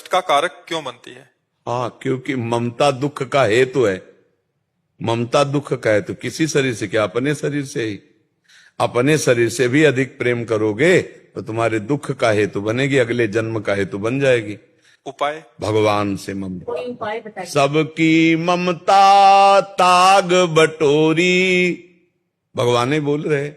कष्ट का कारक क्यों बनती है? हाँ, क्योंकि ममता दुख का हेतु है। ममता दुख का हेतु किसी शरीर से क्या, अपने शरीर से ही। अपने शरीर से भी अधिक प्रेम करोगे तो तुम्हारे दुख का हेतु बनेगी, अगले जन्म का हेतु बन जाएगी। उपाय? भगवान से ममता। कोई उपाय बताइए। सबकी ममता ताग बटोरी, भगवान ही बोल रहे,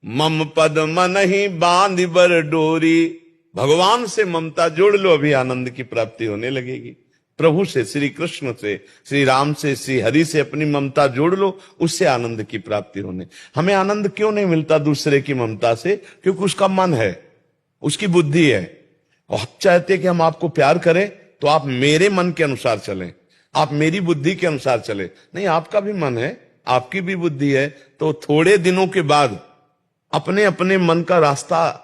मम पद मन ही बांध बर डोरी। भगवान से ममता जोड़ लो, अभी आनंद की प्राप्ति होने लगेगी। प्रभु से, श्री कृष्ण से, श्री राम से, श्री हरि से अपनी ममता जोड़ लो, उससे आनंद की प्राप्ति होने। हमें आनंद क्यों नहीं मिलता दूसरे की ममता से? क्योंकि उसका मन है, उसकी बुद्धि है। और हम चाहते कि हम आपको प्यार करें तो आप मेरे मन के अनुसार चलें, आप मेरी बुद्धि के अनुसार चले। नहीं, आपका भी मन है, आपकी भी बुद्धि है, तो थोड़े दिनों के बाद अपने अपने मन का रास्ता,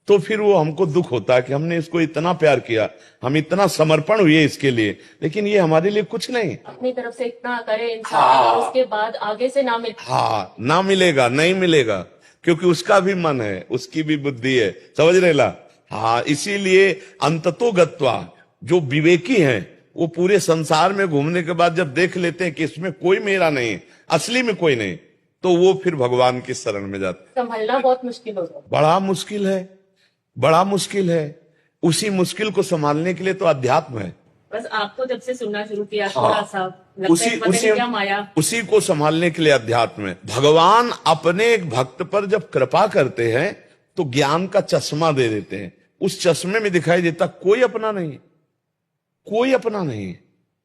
तो फिर वो हमको दुख होता है कि हमने इसको इतना प्यार किया, हम इतना समर्पण हुए इसके लिए, लेकिन ये हमारे लिए कुछ नहीं। अपनी तरफ से इतना करे इंसान और उसके बाद आगे से ना मिले। हाँ, ना मिलेगा, नहीं मिलेगा, क्योंकि उसका भी मन है, उसकी भी बुद्धि है। समझ रहे ला? हाँ, इसीलिए अंततो गत्वा जो विवेकी हैं वो पूरे संसार में घूमने के बाद जब देख लेते हैं कि इसमें कोई मेरा नहीं, असली में कोई नहीं, तो वो फिर भगवान की शरण में जाते। संभलना बहुत मुश्किल होगा। बड़ा मुश्किल है, बड़ा मुश्किल है। उसी मुश्किल को संभालने के लिए तो अध्यात्म है। बस आपको जब से सुनना शुरू किया थोड़ा सा उसी माया, उसी को संभालने के लिए अध्यात्म है। भगवान अपने एक भक्त पर जब कृपा करते हैं तो ज्ञान का चश्मा दे देते हैं। उस चश्मे में दिखाई देता कोई अपना नहीं, कोई अपना नहीं।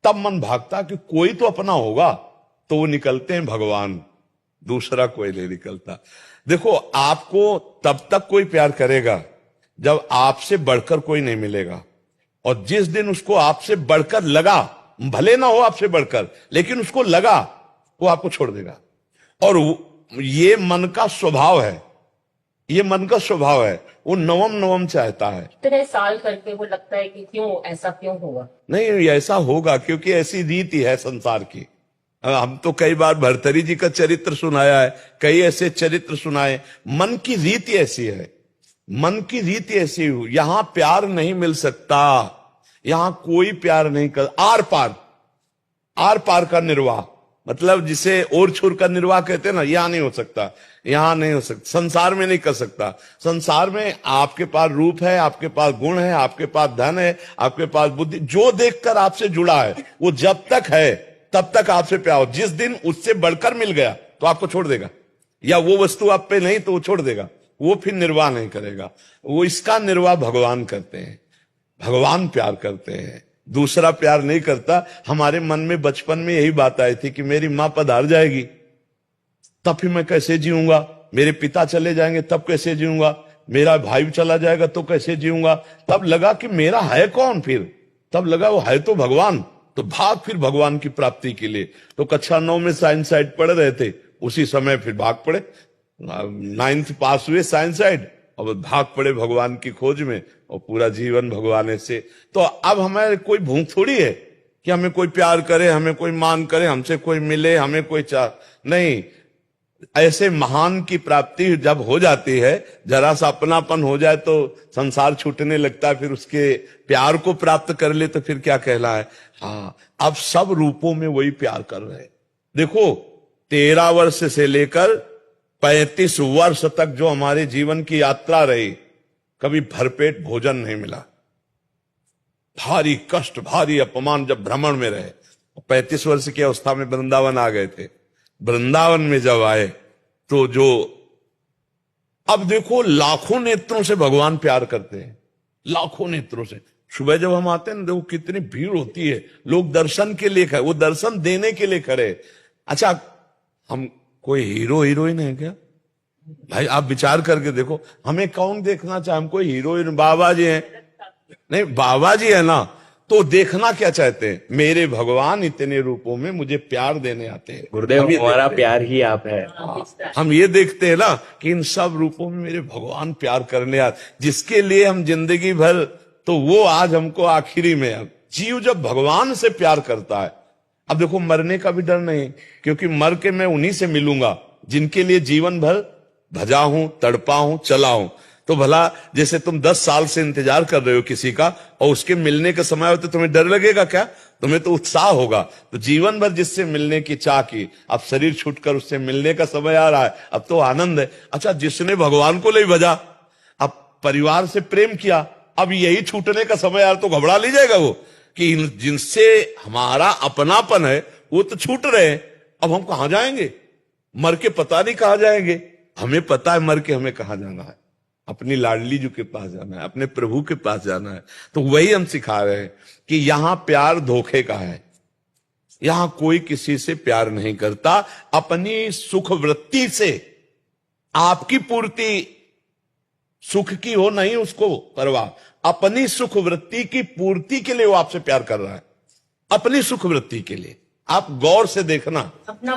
तब मन भागता कि कोई तो अपना होगा, तो वो निकलते हैं भगवान, दूसरा कोई नहीं निकलता। देखो, आपको तब तक कोई प्यार करेगा जब आपसे बढ़कर कोई नहीं मिलेगा, और जिस दिन उसको आपसे बढ़कर लगा, भले ना हो आपसे बढ़कर, लेकिन उसको लगा, वो आपको छोड़ देगा। और ये मन का स्वभाव है, ये मन का स्वभाव है, वो नवम नवम चाहता है। इतने साल करके वो लगता है कि क्यों ऐसा क्यों हुआ। नहीं, ऐसा होगा क्योंकि ऐसी रीति है संसार की। हम तो कई बार भर्तरी जी का चरित्र सुनाया है, कई ऐसे चरित्र सुनाए। मन की रीति ऐसी है, मन की रीति ऐसी। यहां प्यार नहीं मिल सकता, यहां कोई प्यार नहीं कर। आर पार का निर्वाह, मतलब जिसे और छोर का निर्वाह कहते हैं ना, यहां नहीं हो सकता, यहां नहीं हो सकता, संसार में नहीं कर सकता। संसार में आपके पास रूप है, आपके पास गुण है, आपके पास धन है, आपके पास बुद्धि, जो देखकर आपसे जुड़ा है वो जब तक है तब तक आपसे प्यार हो। जिस दिन उससे बढ़कर मिल गया तो आपको छोड़ देगा, या वो वस्तु आप पे नहीं तो वो छोड़ देगा, वो फिर निर्वाह नहीं करेगा। वो इसका निर्वाह भगवान करते हैं, भगवान प्यार करते हैं, दूसरा प्यार नहीं करता। हमारे मन में बचपन में यही बात आई थी कि मेरी मां पधार जाएगी तब फिर मैं कैसे जीऊंगा, मेरे पिता चले जाएंगे तब कैसे जीऊंगा, मेरा भाई चला जाएगा तो कैसे जीऊंगा। तब लगा कि मेरा है कौन, फिर तब लगा वो है तो भगवान। तो भाग फिर भगवान की प्राप्ति के लिए। तो कक्षा 9 में साइंस साइड पढ़ रहे थे, उसी समय फिर भाग पड़े, 9th पास हुए साइंस साइड, और भाग पड़े भगवान की खोज में, और पूरा जीवन भगवान से। तो अब हमारे कोई भूख थोड़ी है कि हमें कोई प्यार करे, हमें कोई मान करे, हमसे कोई मिले, हमें कोई नहीं। ऐसे महान की प्राप्ति जब हो जाती है, जरा सा अपनापन हो जाए तो संसार छूटने लगता है, फिर उसके प्यार को प्राप्त कर ले तो फिर क्या कहला है। हाँ, अब सब रूपों में वही प्यार कर रहे हैं। देखो, 13 वर्ष से लेकर 35 वर्ष तक जो हमारे जीवन की यात्रा रही, कभी भरपेट भोजन नहीं मिला, भारी कष्ट, भारी अपमान। जब भ्रमण में रहे, 35 वर्ष की अवस्था में वृंदावन आ गए थे, वृंदावन में जब आए तो जो, अब देखो, लाखों नेत्रों से भगवान प्यार करते हैं, लाखों नेत्रों से। सुबह जब हम आते हैं ना, देखो कितनी भीड़ होती है, लोग दर्शन के लिए खड़े, वो दर्शन देने के लिए खड़े। अच्छा, हम कोई हीरो हीरोइन है क्या भाई? आप विचार करके देखो, हमें कौन देखना चाहे? हम कोई हीरोइन, बाबा जी हैं? नहीं, बाबा जी है ना, तो देखना क्या चाहते हैं? मेरे भगवान इतने रूपों में मुझे प्यार देने आते हैं। गुरुदेव, हमारा प्यार ही आप है। हम ये देखते हैं ना कि इन सब रूपों में मेरे भगवान प्यार करने आते, जिसके लिए हम जिंदगी भर, तो वो आज हमको आखिरी में। अब जीव जब भगवान से प्यार करता है, अब देखो, मरने का भी डर नहीं, क्योंकि मर के मैं उन्हीं से मिलूंगा जिनके लिए जीवन भर भजा हूं, तड़पा हूं, चला हूं। तो भला जैसे तुम 10 साल से इंतजार कर रहे हो किसी का और उसके मिलने का समय हो तो तुम्हें डर लगेगा क्या? तुम्हें तो उत्साह होगा। तो जीवन भर जिससे मिलने की चाह की, अब शरीर छूटकर उससे मिलने का समय आ रहा है, अब तो आनंद है। अच्छा, जिसने भगवान को ले भजा, अब परिवार से प्रेम किया, अब यही छूटने का समय आ रहा तो घबरा ले जाएगा वो कि जिनसे हमारा अपनापन है वो तो छूट रहे हैं, अब हम कहां जाएंगे? मर के पता नहीं कहां जाएंगे। हमें पता है मर के हमें कहां जाना है, अपनी लाडली जी के पास जाना है, अपने प्रभु के पास जाना है। तो वही हम सिखा रहे हैं कि यहां प्यार धोखे का है, यहां कोई किसी से प्यार नहीं करता। अपनी सुख वृत्ति से आपकी पूर्ति सुख की हो नहीं उसको परवाह, अपनी सुख वृत्ति की पूर्ति के लिए वो आपसे प्यार कर रहा है, अपनी सुख वृत्ति के लिए। आप गौर से देखना। अपना